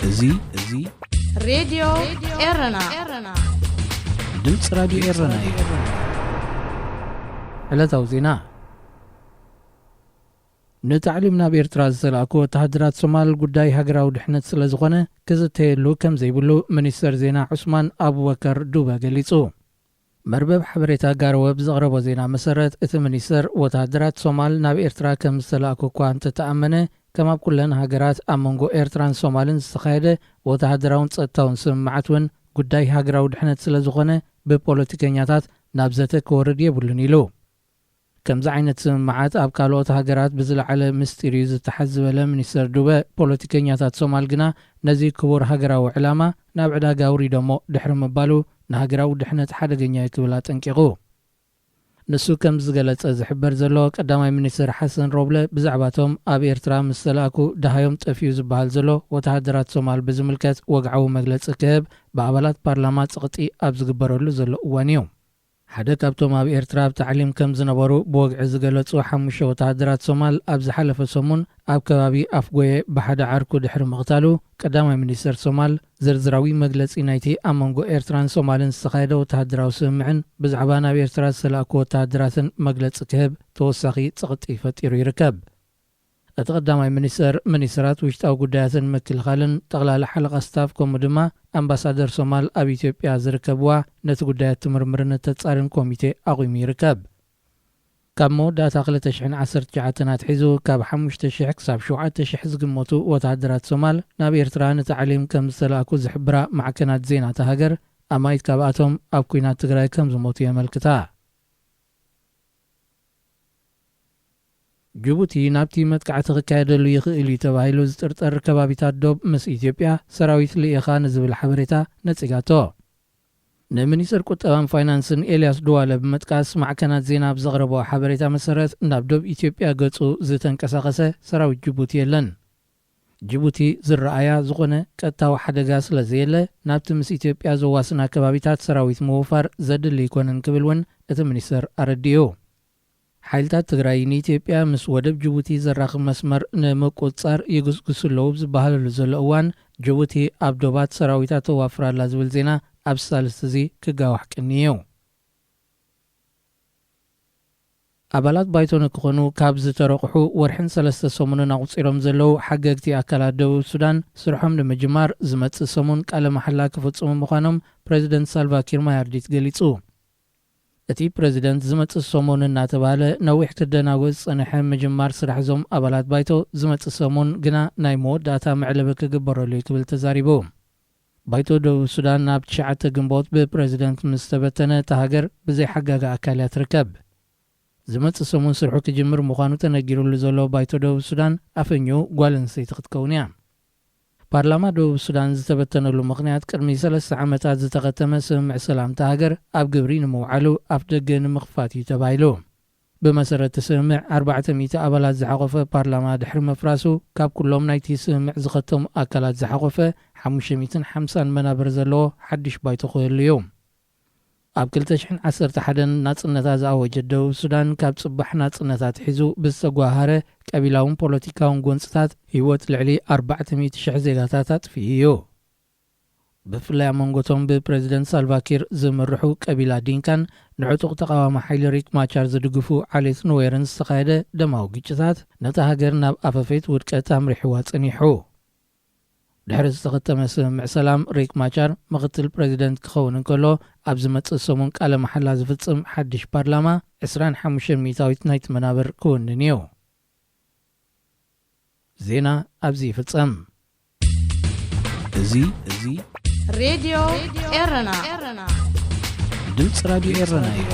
እዙይ ሬዲዮ ኤረና ድምጽ ራዲዮ ኤረና ዕለታዊ ዜና ንታዕሊም ናብ ኤርትራ ዝሰላኩ ወተሃደራት ሶማል ጉዳይ ሃገራዊ ድሕነት ስለ ዝኾነ ክዝተየሉ ከም ዘይብሉ ሚኒስተር ዜና ዑስማን አቡበከር ዱባ ገሊጹ። መርበብ ሓበሬታ ጋርወብ ዘቕረቦ ዜና መሰረት እቲ ሚኒስተር ወተሃደራት ሶማል ናብ ኤርትራ ከም ዝሰላኩ እኳ እንተተኣመነ ከም ኣብ ኩለን ሃገራት ኣብ መንጎ ኤርትራን ሶማልን ዝተኻየደ ወተሃደራውን ጸጥታውን ስምምዓት እውን ጉዳይ ሃገራዊ ድሕነት ስለ ዝኾነ ብፖለቲከኛታት ናብ ዘተ ክወርድ የብሉን ኢሉ። ከምዚ ዓይነት ስምምዓት ኣብ ካልኦት ሃገራት ብዝለዓለ ምስጢር እዩ ዝተሓዝ ዝበለ ሚኒስተር ዱበ ፖለቲከኛታት ሶማል ግና ነዚ ክቡር ሃገራዊ ዕላማ ናብ ዕዳጋ ውሪዶሞ ድሕሪ ምባሉ ንሃገራዊ ድሕነት ሓደገኛ ክብል ኣጠንቂቑ። ንሱ ከም ዝገለጸ ዝሕበር ዘሎ ቀዳማይ ሚኒስትር ሓሰን ሮብለ ብዛዕባቶም ኣብ ኤርትራ ምስ ተላእኩ ደሃዮም ጠፍዩ ዝበሃል ዘሎ ወተሃደራት ሶማል ብዝምልከት ወግዓዊ መግለጺ ክህብ ብኣባላት ፓርላማ ጽቕጢ ኣብ ዝግበረሉ ዘሎ እዋን እዩ። ሓደ ካብቶም ኣብ ኤርትራ ብታዕሊም ከም ዝነበሩ ብወግዒ ዝገለጹ 5 ወተሃደራት ሶማል ኣብ ዝሓለፈ ሰሙን ኣብ ከባቢ ኣፍጎየ ብሓደ ዓርኩ ድሕሪ ምቕታሉ ቀዳማይ ሚኒስተር ሶማል ዝርዝራዊ መግለጺ ናይቲ ኣብ መንጎ ኤርትራን ሶማልን ዝተኻየደ ወተሃደራዊ ስምምዕን ብዛዕባ ናብ ኤርትራ ዝተላእኩ ወተሃደራትን መግለጺ ክህብ ተወሳኺ ጽቕጢ ፈጢሩ ይርከብ። እቲ ቀዳማይ ሚኒስተራት ውሽጣዊ ጉዳያትን ምክልኻልን ጠቕላላ ሓለቓ ስታፍ ከምኡ ድማ ኣምባሳደር ሶማል ኣብ ኢትዮጵያ ዝርከብዋ ነቲ ጉዳያት ትምርምርን ተጻርን ኮሚቴ ኣቑሙ ይርከብ። ካብ መወዳእታ 2019 ኣትሒዙ ካብ 5,000 ክሳብ 7,000 ዝግመቱ ወተሃደራት ሶማል ናብ ኤርትራ ንታዕሊም ከም ዝተላእኩ ዝሕብራ ማዕከናት ዜና እታ ሃገር ኣማይት ካብኣቶም ኣብ ኩናት ትግራይ ከም ዝሞቱ የመልክታ። ጅቡቲ ናብቲ መጥቃዕቲ ክካየደሉ ይኽእል እዩ ተባሂሉ ዝጥርጠር ከባቢታት ዶብ ምስ ኢትዮጵያ ሰራዊት ልኢኻ ንዝብል ሓበሬታ ነጺጋቶ። ንሚኒስትር ቁጠባን ፋይናንስን ኤልያስ ዱዋለ ብመጥቃስ ማዕከናት ዜና ብዘቕረቦ ሓበሬታ መሰረት ናብ ዶብ ኢትዮጵያ ገጹ ዝተንቀሳቐሰ ሰራዊት ጅቡቲ የለን። ጅቡቲ ዝረኣያ ዝኾነ ቀጥታዊ ሓደጋ ስለ ዘየለ ናብቲ ምስ ኢትዮጵያ ዘዋስና ከባቢታት ሰራዊት ምውፋር ዘድሊ ይኮነን ክብል እውን እቲ ሚኒስተር ኣረዲዩ። ሓይልታት ትግራይ ንኢትዮጵያ ምስ ወደብ ጅቡቲ ዘራኽብ መስመር ንምቁፅጻር ይግስግሱ ኣለዉ ዝበሃለሉ ዘሎ እዋን ጅቡቲ ኣብ ዶባት ሰራዊታት ተዋፍራላ ዝብል ዜና ኣብ ሳልስቲ እዚ ክጋዋሕ ቅኒ እዩ። ኣባላት ባይቶ ንክኾኑ ካብ ዝተረቑሑ ወርሕን 3 ሰሙንን ኣቑፂሮም ዘለዉ ሓገግቲ ኣካላት ደቡብ ሱዳን ስርሖም ንምጅማር ዝመጽእ ሰሙን ቃለ መሓላ ክፍጽሙ ምዃኖም ፕሬዚደንት ሳልቫኪር ማያርዲት ገሊጹ። እቲ ፕሬዚደንት ዝመጽእ ሰሙን እናተባሃለ ነዊሕ ክደናጎጽ ጸንሐ ምጅማር ስራሕ ዞም ኣባላት ባይቶ ዝመጽእ ሰሙን ግና ናይ መወዳእታ መዕለቢ ክግበረሉ ክብል ተዛሪቡ። ባይቶ ደቡብ ሱዳን ናብ 9 ግንቦት ብፕሬዚደንት ምስ ተበተነ ተሃገር ብዘይ ሓጋጋ ኣካልያ ትርከብ። ዝመጽእ ሰሙን ስርሑ ክጅምር ምዃኑ ተነጊሩሉ ዘሎ ባይቶ ደቡብ ሱዳን ኣፈኙ ጓል ኣንስተይቲ ክትከውን እያ። ፓርላማ ደቡብ ሱዳን ዝተበተነሉ ምኽንያት ቅድሚ 3 ዓመታት ዝተኸተመ ስምምዕ ሰላም ተሃገር ኣብ ግብሪ ንምውዓሉ ኣፍ ደገ ንምኽፋት እዩ ተባሂሉ። ብመሰረት ስምምዕ 400 ኣባላት ዝሓቖፈ ፓርላማ ድሕሪ መፍራሱ ካብ ኩሎም ናይቲ ስምምዕ ዝኸተሙ ኣካላት ዝሓቖፈ 550 መናብር ዘለዎ ሓድሽ ባይቶ ክህሉ እዩ። ኣብ 2011 ናጽነታት ዝኣወጀት ደቡብ ሱዳን ካብ ጽባሕ ናጽነታት ሒዙ ብዝተጓሃረ ቀቢላውን ፖለቲካውን ጎንፅታት ህይወት ልዕሊ 400,000 ዜጋታት ኣጥፍኡ እዩ። ብፍላይ ኣብ መንጎቶም ብፕሬዚደንት ሳልቫኪር ዝምርሑ ቀቢላ ዲንካን ንዕጡቕ ተቃዋሚ ሓይሊ ሪክ ማቻር ዝድግፉ ዓሌት ኑዌርን ዝተኻየደ ደማዊ ግጭታት ነታ ሃገር ናብ ኣፈፈት ውድቀት ኣምሪሕዋ ጸኒሑ። ድሕሪ ዝተኸተመ ስምምዕ ሰላም ሪክ ማቻር ምኽትል ፕሬዚደንት ክኸውን እንከሎ ኣብ ዝመጽእ ሰሙን ቃለ መሓላ ዝፍጽም ሓድሽ ፓርላማ 25% ናይቲ መናብር ክውንን እዩ። ዜና ኣብዚ ይፍጸም። እዚ ሬዲዮ ኤረና ድምጽ ራዲዮ ኤረና እዩ።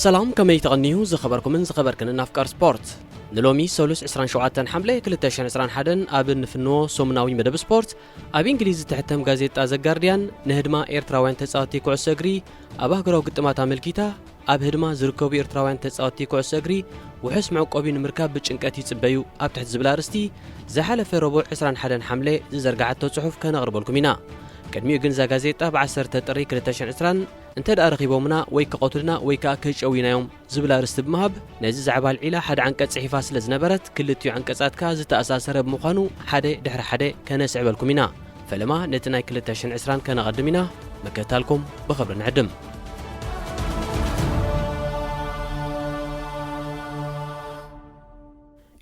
سلام كمي تغنيو زخبركم زخبركن نافكار سبورت نلومي سولوس 27 حمله 2021 ابن فنو سومناوي مدب سبورت اب انجليز تحتم غازيتا ذا جارديان نهدما ايرتراوያን ተጻዋቲ ኩዕሶ እግሪ ኣብ ሃገራዊ ግጥማት ኣመልኪታ ኣብ ህድማ ዝርከቡ ኤርትራውያን ተጻወትቲ ኩዕሶ እግሪ ውሕስ መዕቆቢ ንምርካብ ብጭንቀት ይጽበዩ ኣብ ትሕቲ ዝብል ኣርእስቲ ዝሓለፈ ረቡዕ 21 ሓምሌ ዝዘርግዓቶ ጽሑፍ ከነቕርበልኩም ኢና። ቅድሚኡ ግን እዛ ጋዜጣ ብ10 ጥሪ 2020 እንተደኣ ረኺቦምና ወይ ከቐትሉና ወይ ከዓ ከጨዊናዮም ዝብል ኣርእስቲ ብምሃብ ነዚ ዛዕባ ኣልዒላ ሓደ ዓንቀጽ ጽሒፋ ስለ ዝነበረት ክልቲኡ ዓንቀጻት ከዓ ዝተኣሳሰረ ብምዃኑ ሓደ ድሕሪ ሓደ ከነስዕበልኩም ኢና። ፈለማ ነቲ ናይ 2020 ከነቐድም ኢና። መከታልኩም ብኽብሪ ንዕድም።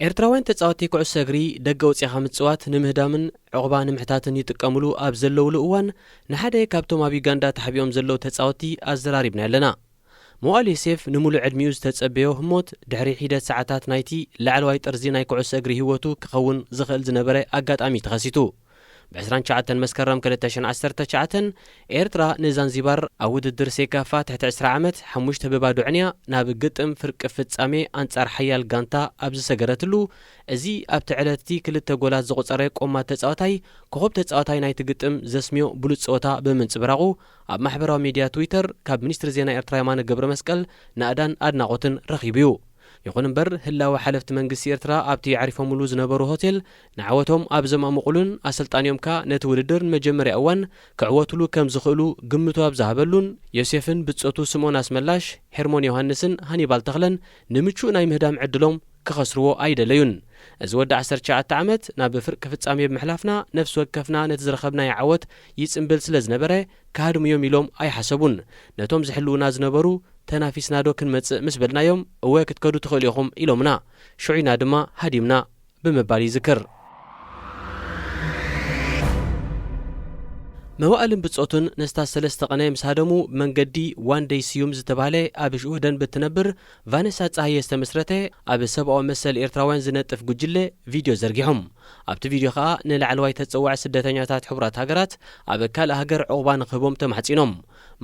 ኤርትራውያን ተጻወትቲ ኩዕሶ እግሪ ደገ ወፂኻ ምጽዋት ንምህዳምን ዕቑባ ንምሕታትን ይጥቀሙሉ ኣብ ዘለውሉ እዋን ንሓደ ካብቶም ኣብ ዩጋንዳ ተሓቢኦም ዘለዉ ተጻወትቲ ኣዘራሪብና ኣለና። መዋእል ዮሴፍ ንሙሉእ ዕድሚኡ ዝተጸበዮ ህሞት ድሕሪ ሒደት ሰዓታት ናይቲ ላዕለዋይ ጠርዚ ናይ ኩዕሶ እግሪ ህይወቱ ክኸውን ዝኽእል ዝነበረ ኣጋጣሚ ተኸሲቱ። ብ29 መስከረም 2019 ኤርትራ ንዛንዚባር ኣብ ውድድር ሴካፋ ትሕቲ 20 ዓመት 5 በባዶዕንያ ናብ ግጥም ፍርቂ ፍጻሜ ኣንጻር ሓያል ጋንታ ኣብ ዝሰገረትሉ እዚ ኣብቲ ዕለቲ 2 ጎላት ዝቝጸረ ቆማት ተጻዋታይ ኮኸብ ተጻዋታይ ናይቲ ግጥም ዘስምዮ ብሉጽ ጸወታ ብምንጽብራቑ ኣብ ማሕበራዊ ሚድያ ትዊተር ካብ ሚኒስትሪ ዜና ኤርትራ የማነ ገብረ መስቀል ንኣዳን ኣድናቖትን ረኺቡ እዩ። ይኹን እምበር ህላዊ ሓለፍቲ መንግስቲ ኤርትራ ኣብቲ ዓሪፎምሉ ዝነበሩ ሆቴል ንዓወቶም ኣብ ዘማምቑሉን ኣሰልጣኒዮም ከ ነቲ ውድድር ንመጀመርያ እዋን ክዕወትሉ ከም ዝኽእሉ ግምቱ ኣብ ዝሃበሉን ዮሴፍን ብጾቱ ስምዖን ኣስመላሽ፣ ሄርሞን ዮሃንስን ሃኒባል ተኽለን ንምቹእ ናይ ምህዳም ዕድሎም ክኸስርዎ ኣይደለዩን። እዚ ወዲ 19 ዓመት ናብ ፍርቂ ፍጻሜ ብምሕላፍና ነፍሲ ወከፍና ነቲ ዝረኸብናይ ዓወት ይጽምብል ስለ ዝነበረ ካሃድምዮም ኢሎም ኣይሓሰቡን። ነቶም ዝሕልውና ዝነበሩ ተናፊስናዶ ክንመጽእ ምስ በልናዮም እወ ክትከዱ ትኽእሉ ኢኹም ኢሎምና ሽዑይና ድማ ሃዲምና ብምባል ይዝክር። መዋእልን ብጾቱን ነስታት 3 ቀነ ምስ ሃደሙ መንገዲ ዋን ደይ ስዩም ዝተባህለ ኣብ ሽውህደን ብትነብር ቫነሳ ፀሃየ ዝተመስረተ ኣብ ሰብኣዊ መሰል ኤርትራውያን ዝነጥፍ ጉጅለ ቪድዮ ዘርጊሖም። ኣብቲ ቪድዮ ከዓ ንላዕለዋይ ተጸዋዕ ስደተኛታት ሕቡራት ሃገራት ኣብ ካልእ ሃገር ዕቑባ ንክህቦም ተማሕጺኖም።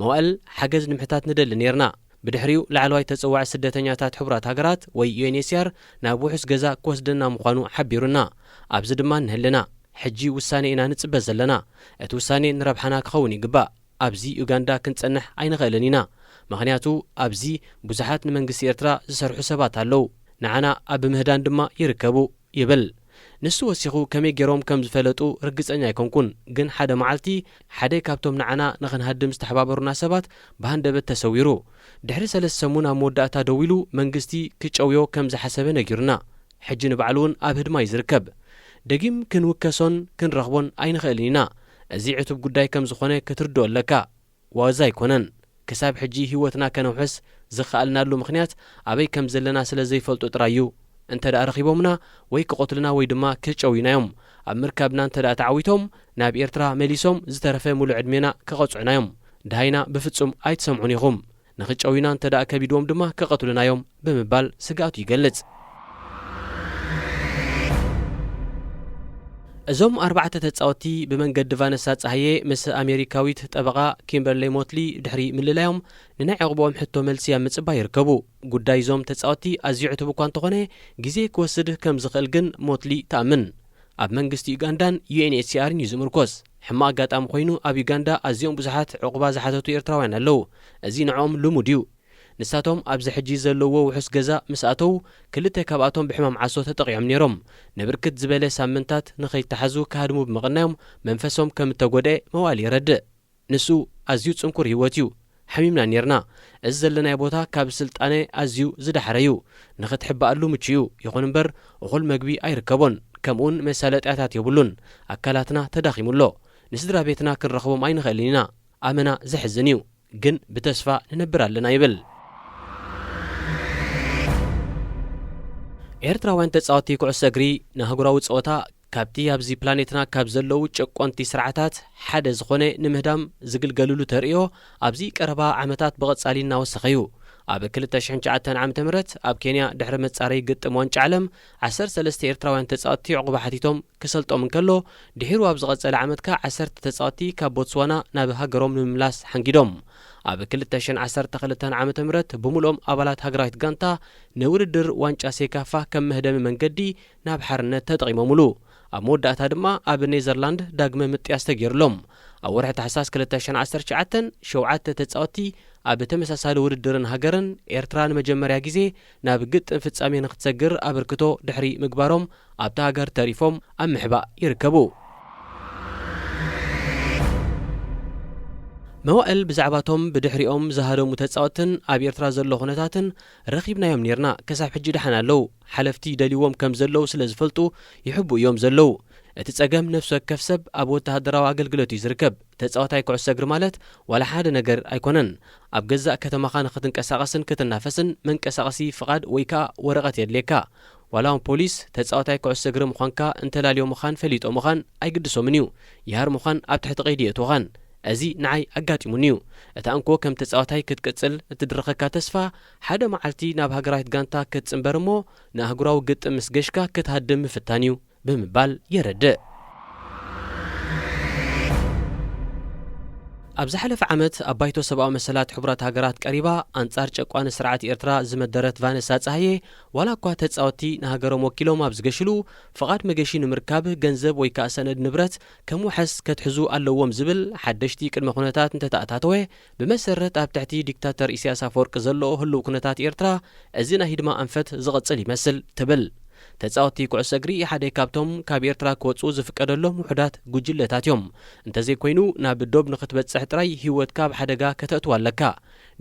መዋእል ሓገዝ ንምሕታት ንደሊ ነርና ብድሕሪኡ ላዕለዋይ ተጸዋዕ ስደተኛታት ሕቡራት ሃገራት ወይ ዩኤንኤችሲአር ናብ ውሑስ ገዛ ክወስደና ምዃኑ ሓቢሩና። ኣብዚ ድማ ንህልና ሕጂ ውሳኔ ኢና ንጽበ ዘለና። እቲ ውሳኔ ንረብሓና ክኸውን ይግባእ። ኣብዚ ዩጋንዳ ክንጸንሕ ኣይንኽእልን ኢና። ምኽንያቱ ኣብዚ ብዙሓት ንመንግስቲ ኤርትራ ዝሰርሑ ሰባት ኣለዉ፣ ንዓና ኣብ ምህዳን ድማ ይርከቡ ይብል። ንሱ ወሲኹ ከመይ ገይሮም ከም ዝፈለጡ ርግጸኛ ኣይኮንኩን፣ ግን ሓደ መዓልቲ ሓደ ካብቶም ንዓና ንኽንሃድም ዝተሓባበሩና ሰባት ብሃንደበት ተሰዊሩ። ድሕሪ 3 ሰሙን ኣብ መወዳእታ ደው ኢሉ መንግስቲ ክጨውዮ ከም ዝሓሰበ ነጊሩና። ሕጂ ንባዕሉ እውን ኣብ ህድማ እዩ ዝርከብ። ደጊም ክንውከሶን ክንረኽቦን ኣይንኽእልን ኢና። እዚ ዕቱብ ጉዳይ ከም ዝኾነ ክትርድኦ ኣለካ። ዋዛ ኣይኮነን። ክሳብ ሕጂ ህይወትና ከነውሕስ ዝኽኣልናሉ ምኽንያት ኣበይ ከም ዘለና ስለ ዘይፈልጡ ጥራይ እዩ። እንተ ደኣ ረኺቦምና ወይ ክቆትልና ወይ ድማ ክጨዊናዮም ኣብ ምርካብና እንተ ደኣ ተዓዊቶም ናብ ኤርትራ መሊሶም ዝተረፈ ሙሉእ ዕድሜና ክቐጽዑናዮም ድሃይና ብፍጹም ኣይትሰምዑን ኢኹም። ንኽጨዊና እንተ ደኣ ከቢድዎም ድማ ክቐትሉናዮም ብምባል ስጋቱ ይገልጽ። እዞም 4 ተጻወትቲ ብመንገዲ ቫነሳ ፀሃየ ምስ ኣሜሪካዊት ጠበቓ ኪምበርሊ ሞትሊ ድሕሪ ምልላዮም ንናይ ዕቑቦም ሕቶ መልሲ ኣብ ምጽባይ ይርከቡ። ጉዳይ እዞም ተጻወትቲ ኣዝዩ ዕቱብ እኳ እንተኾነ ግዜ ክወስድ ከም ዝኽእል ግን ሞትሊ ተኣምን። ኣብ መንግስቲ ዩጋንዳን ዩኤንኤችሲአርን እዩ ዝምርኮስ። ሕማቕ ኣጋጣሚ ኮይኑ ኣብ ዩጋንዳ ኣዝዮም ብዙሓት ዕቑባ ዝሓተቱ ኤርትራውያን ኣለዉ። እዚ ንዖም ልሙድ እዩ። ንሳቶም ኣብዚ ሕጂ ዘለዎ ውሑስ ገዛ ምስ ኣተው 2 ካብኣቶም ብሕማም ዓሶ ተጠቂዖም ነይሮም። ንብርክት ዝበለ ሳምንታት ንኸይተሓዙ ካሃድሙ ብምቕናዮም መንፈሶም ከም እተጐድአ መዋእል ይረድእ። ንሱ ኣዝዩ ጽንኩር ህይወት እዩ። ሓሚምና ነርና። እዚ ዘለናይ ቦታ ካብ ስልጣነ ኣዝዩ ዝዳሕረ እዩ። ንኽትሕባኣሉ ምቹ እዩ። ይኹን እምበር እኹል መግቢ ኣይርከቦን። ከምኡውን መሳለጥያታት የብሉን። ኣካላትና ተዳኺሙሎ። ንስድራ ቤትና ክንረኽቦም ኣይንኽእልን ኢና። ኣመና ዘሕዝን እዩ፣ ግን ብተስፋ ንነብር ኣለና ይብል። ኤርትራውያን ተጻወትቲ ኩዕሶ እግሪ ንኣህጉራዊ ጸወታ ካብቲ ኣብዚ ፕላኔትና ካብ ዘለዉ ጨቆንቲ ስርዓታት ሓደ ዝኾነ ንምህዳም ዝግልገሉሉ ተርእዮ ኣብዚ ቀረባ ዓመታት ብቐጻሊ እናወሰኸ እዩ። ኣብ 2009 ዓ.ም ኣብ ኬንያ ድሕሪ መጻረይ ግጥም ዋንጫ ዓለም 13 ኤርትራውያን ተጻወትቲ ዕቑባ ሓቲቶም ክሰልጦም እንከሎ ድሒሩ ኣብ ዝቐጸለ ዓመት ከ 10 ተጻወትቲ ካብ ቦትስዋና ናብ ሃገሮም ንምምላስ ሓንጊዶም። ኣብ 2012 ዓ.ም ብምልኦም ኣባላት ሃገራዊት ጋንታ ንውድድር ዋንጫ ሴካፋ ከም መህደሚ መንገዲ ናብ ሓርነት ተጠቒሞሙሉ። ኣብ መወዳእታ ድማ ኣብ ኔዘርላንድ ዳግመ ምጥያስ ተገይሩሎም። ኣብ ወርሒ ታሕሳስ 2019 7 ተጻወትቲ ኣብ ተመሳሳሊ ውድድርን ሃገርን ኤርትራ ንመጀመርያ ግዜ ናብ ግጥም ፍጻሜ ንኽትሰግር ኣበርክቶ ድሕሪ ምግባሮም ኣብታ ሃገር ተሪፎም ኣብ ምሕባእ ይርከቡ። መዋእል ብዛዕባቶም ብድሕሪኦም ዝሃደሙ ተጻወትን ኣብ ኤርትራ ዘሎ ኩነታትን ረኺብናዮም ነርና ከሳብ ሕጂ ድሓን ኣለው። ሓለፍቲ ደልይዎም ከም ዘለው ስለ ዝፈልጡ ይሕቡ እዮም ዘለው። እቲ ጸገም ነፍሲ ወከፍ ሰብ ኣብ ወተሃደራዊ ኣገልግሎት እዩ ዝርከብ። ተጻዋታይ ኩዕሶ እግሪ ማለት ዋላ ሓደ ነገር ኣይኮነን። ኣብ ገዛእ ከተማኻ ንኽትንቀሳቐስን ክትናፈስን መንቀሳቐሲ ፍቓድ ወይ ከዓ ወረቐት የድልየካ። ዋላ እውን ፖሊስ ተጻዋታይ ኩዕሶ እግሪ ምዃንካ እንተላልዮ ምዃን ፈሊጦ ምዃን ኣይግድሶምን እዩ። ይሃር ምዃን ኣብ ትሕቲ ቀይዲ የእትወኻን። እዚ ንዓይ ኣጋጢሙኒ እዩ። እታ እንኮ ከም ተጻዋታይ ክትቅጽል እትድረኸካ ተስፋ ሓደ መዓልቲ ናብ ሃገራዊት ጋንታ ክትጽምበር እሞ ንኣህጉራዊ ግጥም ምስ ገሽካ ክትሃድም ምፍታን እዩ ብምባል የረድእ። ኣብ ዝሓለፈ ዓመት ኣብ ባይቶ ሰብኣዊ መሰላት ሕቡራት ሃገራት ቀሪባ ኣንጻር ጨቋኒ ስርዓት ኤርትራ ዝመደረት ቫነሳ ጻሃየ ዋላ እኳ ተጻወቲ ንሃገሮም ወኪሎም ኣብ ዝገሽሉ ፍቓድ መገሺ ንምርካብ ገንዘብ ወይ ከዓ ሰነድ ንብረት ከም ውሐስ ከትሕዙ ኣለዎም ዝብል ሓደሽቲ ቅድመ ኩነታት እንተተኣታተወ ብመሰረት ኣብ ትሕቲ ዲክታተር ኢሳያስ ኣፈወርቂ ዘለዎ ህልው ኩነታት ኤርትራ እዚ ናይ ሂድማ ኣንፈት ዝቕጽል ይመስል ትብል። ተጻወቲ ኩዕሶ እግሪ ሓደ ካብቶም ካብ ኤርትራ ክወፁ ዝፍቀደሎም ውሕዳት ጉጅለታት እዮም። እንተዘይ ኮይኑ ናብ ዶብ ንኽትበጽሕ ጥራይ ህይወትካ ኣብ ሓደጋ ከተእትዋ ኣለካ።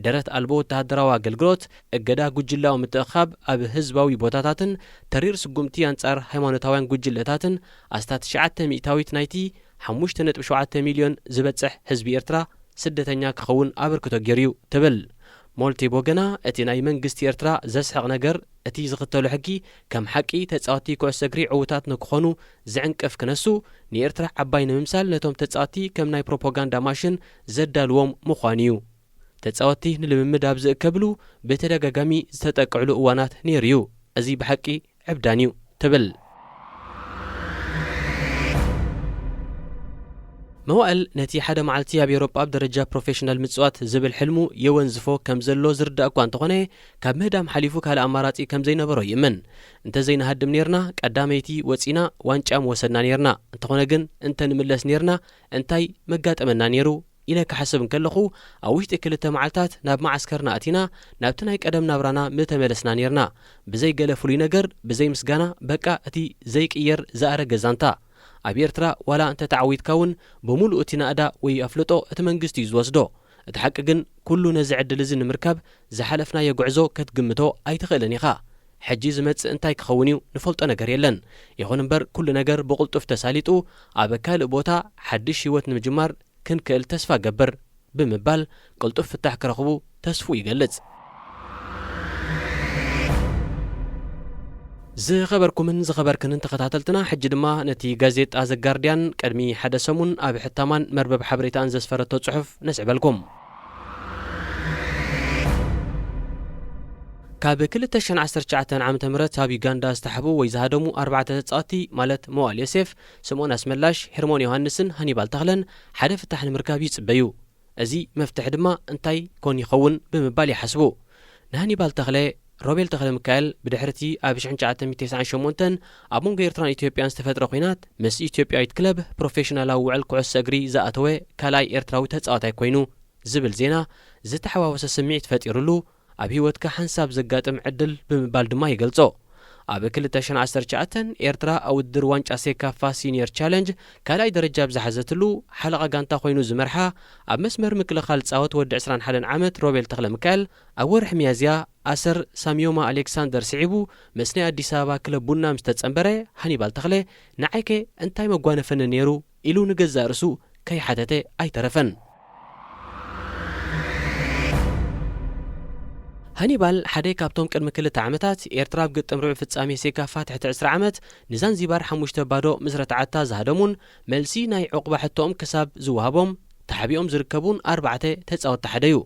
ደረት ኣልቦ ወተሃደራዊ ኣገልግሎት፣ እገዳ ጉጅላዊ ምትእኻብ ኣብ ህዝባዊ ቦታታትን ተሪር ስጉምቲ ኣንጻር ሃይማኖታውያን ጉጅለታትን ኣስታት 9 ሚእታዊት ናይቲ 5.7 ሚልዮን ዝበጽሕ ህዝቢ ኤርትራ ስደተኛ ክኸውን ኣበርክቶ ገይሩ ትብል። ሞልቲ ቦገና እቲ ናይ መንግስቲ ኤርትራ ዘስሕቕ ነገር እቲ ዝኽተሉ ሕጊ ከም ሓቂ ተጻዋቲ ኩዕሶ እግሪ ዕውታት ንክኾኑ ዝዕንቅፍ ክነሱ ንኤርትራ ዓባይ ንምምሳል ነቶም ተጻዋቲ ከም ናይ ፕሮፓጋንዳ ማሽን ዘዳልዎም ምዃኑ እዩ። ተጻዋቲ ንልምምድ ኣብ ዝእከብሉ ብተደጋጋሚ ዝተጠቅዕሉ እዋናት ነይሩ እዩ። እዚ ብሓቂ ዕብዳን እዩ ትብል። መዋእል ነቲ ሓደ መዓልቲ ኣብ ኤውሮጳ ኣብ ደረጃ ፕሮፌሽናል ምጽዋት ዝብል ሕልሙ የወንዝፎ ከም ዘሎ ዝርዳእ እኳ እንተኾነ ካብ ምህዳም ሓሊፉ ካልእ ኣማራጺ ከም ዘይነበሮ ይእመን። እንተዘይንሃድም ነርና ቀዳመይቲ ወፂና ዋንጫ ወሰድና ነርና። እንተኾነ ግን እንተንምለስ ነርና እንታይ መጋጠመና ነይሩ ኢለ ክሓስብ እንከለኹ ኣብ ውሽጢ 2 መዓልታት ናብ ማዓስከርና ኣቲና ናብቲ ናይ ቀደም ናብራና ምተመለስና ነርና። ብዘይ ገለ ፍሉይ ነገር ብዘይ ምስጋና በቃ እቲ ዘይቅየር ዝኣረገ ዛንታ ኣብ ኤርትራ ዋላ እንተ ተዓዊትካ እውን ብምሉእ እቲ ናእዳ ወይ ኣፍልጦ እቲ መንግስቲ እዩ ዝወስዶ። እቲ ሓቂ ግን ኩሉ ነዚ ዕድል እዚ ንምርካብ ዝሓለፍናዮ ጉዕዞ ክትግምቶ ኣይትኽእልን ኢኻ። ሕጂ ዝመጽእ እንታይ ክኸውን እዩ ንፈልጦ ነገር የለን። ይኹን እምበር ኩሉ ነገር ብቕልጡፍ ተሳሊጡ ኣብ ካልእ ቦታ ሓድሽ ህይወት ንምጅማር ክንክእል ተስፋ ገብር ብምባል ቅልጡፍ ፍታሕ ክረኽቡ ተስፉ ይገልጽ። ዝኸበርኩምን ዝኸበርክንን ተኸታተልትና ሕጂ ድማ ነቲ ጋዜጣ ዘጋርድያን ቀድሚ ሓደ ሰሙን ኣብ ሕታማን መርበብ ሓበሬታን ዘስፈረቶ ጽሑፍ ነስዕበልኩም። ካብ 2019 ዓ.ም ኣብ ዩጋንዳ ዝተሓቡ ወይ ዝሃደሙ 4 ተጻዋቲ ማለት መዋእል ዮሴፍ፣ ስምዖን ኣስመላሽ፣ ሄርሞን ዮሃንስን ሃኒባል ተኽለን ሓደ ፍታሕ ንምርካብ ይጽበዩ። እዚ መፍትሒ ድማ እንታይ ኮን ይኸውን ብምባል ይሓስቡ። ንሃኒባል ተኽለ ሮቤል ተኽለ ሚካኤል ብድሕርቲ ኣብ 1998 ኣብ መንጎ ኤርትራን ኢትዮጵያን ዝተፈጥረ ኩናት ምስ ኢትዮጵያዊት ክለብ ፕሮፌሽናላዊ ውዕል ኩዕሶ እግሪ ዝኣተወ ካልኣይ ኤርትራዊ ተጻዋታይ ኮይኑ ዝብል ዜና ዝተሓዋወሰ ስምዒት ፈጢሩሉ ኣብ ህይወትካ ሓንሳብ ዘጋጥም ዕድል ብምባል ድማ ይገልጾ። ኣብ 2019 ኤርትራ ኣብ ውድድር ዋንጫ ሴካፋ ሲኒየር ቻሌንጅ ካልኣይ ደረጃ ብዝሓዘትሉ ሓለቓ ጋንታ ኮይኑ ዝመርሓ ኣብ መስመር ምክልኻል ጻወት ወዲ 21 ዓመት ሮቤል ተኽለ ሚካኤል ኣብ ወርሒ ሚያዝያ ኣሰር ሳሚዮማ ኣሌክሳንደር ስዒቡ ምስ ናይ ኣዲስ ኣበባ ክለብ ቡና ምስ ተጸንበረ ሃኒባል ተኽለ ንዓይከ እንታይ መጓነፈኒ ነይሩ ኢሉ ንገዛእ ርእሱ ከይሓተተ ኣይተረፈን። ሃኒባል ሓደ ካብቶም ቅድሚ 2 ዓመታት ኤርትራ ኣብ ግጥም ርብዕ ፍጻሜ ሴካፋ ትሕቲ 20 ዓመት ንዛንዚባር 5-0 ምስ ረትዓታ ዝሃደሙን መልሲ ናይ ዕቑባ ሕቶኦም ክሳብ ዝውሃቦም ተሓቢኦም ዝርከቡን 4 ተጻወቲ ሓደ እዩ።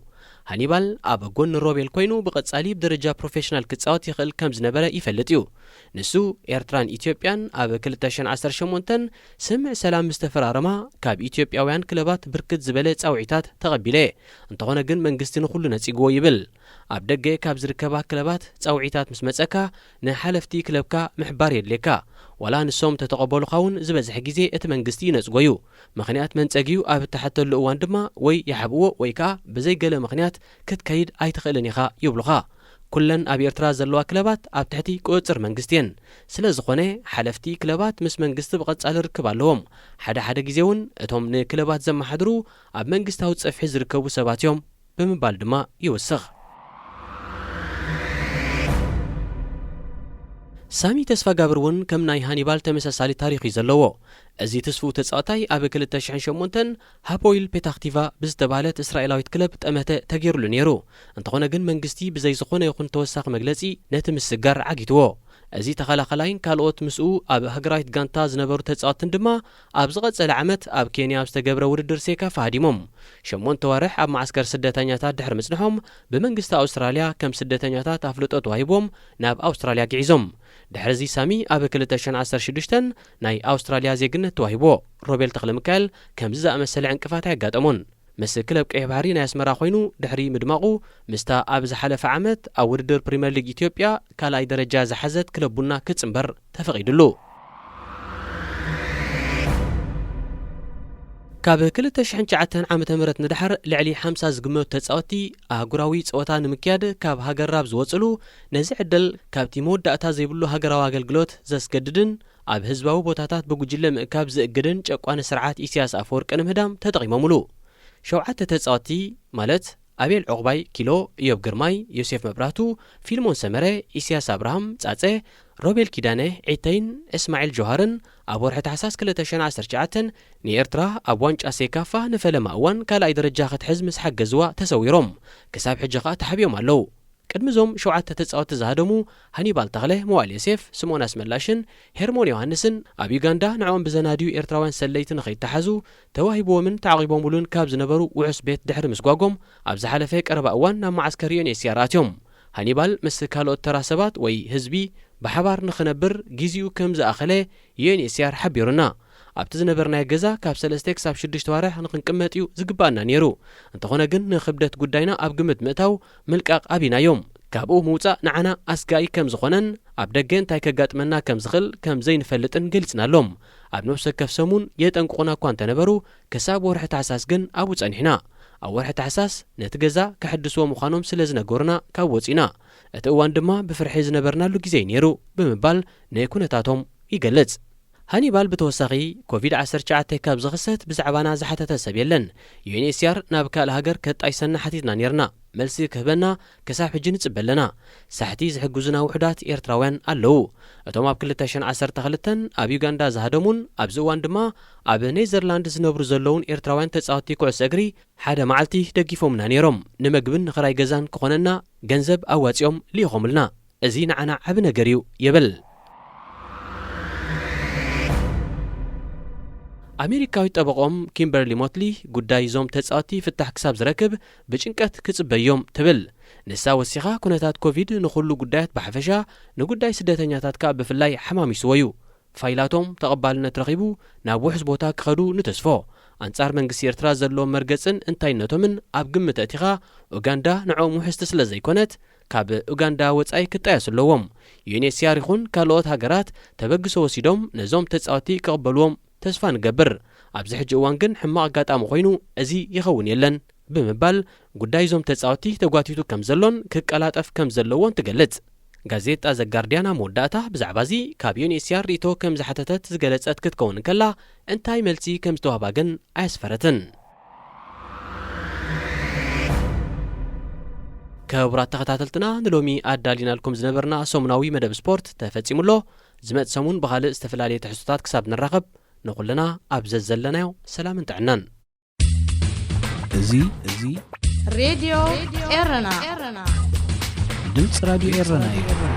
ሃኒባል ኣብ ጎኒ ሮቤል ኮይኑ ብቐጻሊ ብደረጃ ፕሮፌሽናል ክጻወት ይኽእል ከም ዝነበረ ይፈልጥ እዩ። ንሱ ኤርትራን ኢትዮጵያን ኣብ 2018 ስምዕ ሰላም ምስ ተፈራረማ ካብ ኢትዮጵያውያን ክለባት ብርክት ዝበለ ጻውዒታት ተቐቢለ። እንተኾነ ግን መንግስቲ ንኹሉ ነጺግዎ ይብል። ኣብ ደገ ካብ ዝርከባ ክለባት ጻውዒታት ምስ መጸካ ንሓለፍቲ ክለብካ ምሕባር የድልየካ ወላ ንሶም ተተቐበሉኻውን ዝበዝሕ ግዜ እቲ መንግስቲ ይነጽጎዩ ምኽንያት መንጸጊዩ ኣብ እተሓተሉ እዋን ድማ ወይ ይሓብዎ ወይ ከዓ ብዘይገለ ምኽንያት ክትከይድ ኣይትኽእልን ኢኻ ይብሉኻ ኩለን ኣብ ኤርትራ ዘለዋ ክለባት ኣብ ትሕቲ ቁጽር መንግስቲ እየን ስለ ዝኾነ ሓለፍቲ ክለባት ምስ መንግስቲ ብቐጻሊ ርክብ ኣለዎም ሓደ ግዜ እውን እቶም ንክለባት ዘመሓድሩ ኣብ መንግስታዊ ጸፍሒ ዝርከቡ ሰባት እዮም ብምባል ድማ ይወስኽ ሳሚ ተስፋ ጋብርውን ከም ናይ ሃኒባል ተመሳሳሊ ታሪኽ ዘለዎ እዚ ተስፉ ተጻዋታይ ኣብ 2008 ሃፖይል ፔታክቲቫ ብዝተባሃለት እስራኤላዊት ክለብ ጠመተ ተገይሩሉ ነይሩ እንተኾነ ግን መንግስቲ ብዘይ ዝኾነ ይኹን ተወሳኺ መግለጺ ነቲ ምስጋር ዓጊትዎ እዚ ተኸላኸላይን ካልኦት ምስኡ ኣብ ሃገራዊት ጋንታ ዝነበሩ ተጻዋትን ድማ ኣብ ዝቐጸለ ዓመት ኣብ ኬንያ ዝተገብረ ውድድር ሴካፋ ሃዲሞም 8 ወርሕ ኣብ ማዕስከር ስደተኛታት ድሕሪ ምጽንሖም ብመንግስቲ ኣውስትራልያ ከም ስደተኛታት ኣፍልጦ ተዋሂቦም ናብ ኣውስትራልያ ግዒዞም ድሕሪዚ ሳሚ ኣብ 2016 ናይ ኣውስትራልያ ዜግነት ተዋሂቦ ሮቤል ተኽለ ሚካኤል ከምዚ ዝኣመሰለ ዕንቅፋት ያጋጠሞን ምስ ክለብ ቀይሕ ባህሪ ናይ ኣስመራ ኮይኑ ድሕሪ ምድማቑ ምስታ ኣብ ዝሓለፈ ዓመት ኣብ ውድድር ፕሪምየር ሊግ ኢትዮጵያ ካልኣይ ደረጃ ዝሓዘት ክለብ ቡና ክጽምበር ተፈቒድሉ ካብ 2009 ዓመተ ምህረት ንድሕር ልዕሊ 50 ዝግመቱ ተጻወቲ ኣህጉራዊ ጸወታ ንምክያድ ካብ ሃገራብ ዝወጽሉ ነዚ ዕድል ካብቲ መወዳእታ ዘይብሉ ሃገራዊ ኣገልግሎት ዘስገድድን ኣብ ህዝባዊ ቦታታት ብጉጅለ ምእካብ ዝእግድን ጨቋነ ስርዓት ኢሳያስ ኣፈወርቂ ንምህዳም ተጠቒሞሙሉ 7 ተጻወቲ ማለት አቤል ዕቁባይ ኪሎ ኢዮብ ግርማይ ዮሴፍ መብራቱ ፊልሞን ሰመረ ኢሳያስ አብርሃም ጻጼ ሮቤል ኪዳነ ዒተይን እስማኤል ጆሃርን ኣብ ወርሒ ታሕሳስ 2019 ንኤርትራ ኣብ ዋንጫ ሴካፋ ንፈለማ እዋን ካልኣይ ደረጃ ክትሕዝ ምስ ሓገዝዋ ተሰዊሮም ክሳብ ሕጂ ኸ ተሓቢዮም ኣለዉ ቅድሚዞም 7 ተጻወቲ ዝሃደሙ ሃኒባል ተኽለ መዋል ዮሴፍ ስምዖን ኣስመላሽን ሄርሞን ዮሃንስን ኣብ ዩጋንዳ ንዕኦም ብዘናድዩ ኤርትራውያን ሰለይትን ንኸይተሓዙ ተዋሂቦምን ተዓቂቦሙሉን ካብ ዝነበሩ ውሑስ ቤት ድሕሪ ምስጓጎም ኣብ ዝሓለፈ ቀረባ እዋን ናብ ማዓስከር ዩኤንኤችሲአር ኣትዮም ሃኒባል ምስ ካልኦት ተራ ሰባት ወይ ህዝቢ ብሓባር ንኽነብር ግዚኡ ከም ዝኣኸለ ዩኤንኤችሲአር ሓቢሩና ኣብቲ ዝነበርናይ ገዛ ካብ 3 ክሳብ 6 ዋርሕ ንኽንቅመጥ እዩ ዝግባአና ነይሩ እንተኾነ ግን ንኽብደት ጉዳይና ኣብ ግምት ምእታው ምልቃቕ ኣቢናዮም ካብኡ ምውፃእ ንዓና ኣስጋኢ ከም ዝኾነን ኣብ ደገ እንታይ ከጋጥመና ከም ዝኽእል ከም ዘይንፈልጥን ገሊጽናሎም ኣብ ነፍሲ ወከፍ ሰሙን የጠንቅቑና እኳ እንተነበሩ ክሳብ ወርሒ ታሕሳስ ግን ኣብኡ ጸኒሕና ኣብ ወርሒ ታሕሳስ ነቲ ገዛ ከሕድስዎ ምዃኖም ስለ ዝነገሩና ካብ ወፂና እቲ እዋን ድማ ብፍርሒ ዝነበርናሉ ግዜ ነይሩ ብምባል ንኩነታቶም ይገልጽ ሃኒባል ብተወሳኺ ኮቪድ-19 ካብ ዝኽሰት ብዛዕባና ዝሓተተ ሰብ የለን ዩኤንኤችሲአር ናብ ካልእ ሃገር ከጣይሰና ሓቲትና ነርና መልሲ ክህበና ክሳብ ሕጂ ንጽበለና ሳሕቲ ዝሕግዙና ውሕዳት ኤርትራውያን ኣለዉ እቶም ኣብ 2012 ኣብ ዩጋንዳ ዝሃደሙን ኣብዚ እዋን ድማ ኣብ ኔዘርላንድ ዝነብሩ ዘለውን ኤርትራውያን ተጻወቲ ኩዕሶ እግሪ ሓደ መዓልቲ ደጊፎምና ነይሮም ንምግብን ንኽራይ ገዛን ክኾነና ገንዘብ ኣዋፂኦም ልኢኾምልና እዚ ንዓና ዓብ ነገር እዩ የብል ኣሜሪካዊ ጠበቆም ኪምበርሊ ሞትሊ ጉዳይ ዞም ተጻወቲ ፍታሕ ክሳብ ዝረክብ ብጭንቀት ክጽበዮም ትብል ንሳ ወሲኻ ኩነታት ኮቪድ ንኹሉ ጉዳያት ብሓፈሻ ንጉዳይ ስደተኛታት ከዓ ብፍላይ ሓማሚስዎ እዩ ፋይላቶም ተቐባልነት ረኺቡ ናብ ውሕስ ቦታ ክኸዱ ንተስፎ ኣንጻር መንግስቲ ኤርትራ ዘለዎም መርገጽን እንታይነቶምን ኣብ ግምት እቲኻ ኡጋንዳ ንዕኦም ውሕስቲ ስለ ዘይኮነት ካብ ኡጋንዳ ወጻኢ ክጣየሱ ኣለዎም ዩኤንኤችሲአር ይኹን ካልኦት ሃገራት ተበግሶ ወሲዶም ነዞም ተጻወቲ ክቕበልዎም ተስፋ ንገብር ኣብዚ ሕጂ እዋን ግን ሕማቕ ኣጋጣሚ ኮይኑ እዚ ይኸውን የለን ብምባል ጉዳይ ዞም ተጻወቲ ተጓቲቱ ከም ዘሎን ክቀላጠፍ ከም ዘለዎን ትገልጽ ጋዜጣ ዘጋርዲያና መወዳእታ ብዛዕባ እዚ ካብ ዩኤንኤችሲአር ሪቶ ከም ዝሓተተት ዝገለጸት ክትከውን ከላ እንታይ መልሲ ከም ዝተዋህባ ግን ኣያስፈረትን ክቡራት ተኸታተልትና ንሎሚ ኣዳሊናልኩም ዝነበርና ሰሙናዊ መደብ ስፖርት ተፈጺሙሎ ዝመጽእ ሰሙን ብኻልእ ዝተፈላለየ ትሕዝቶታት ክሳብ ንራኸብ نقولنا أبزز زلنا سلام انتعنان زي راديو إيرنا دمت راديو إيرنا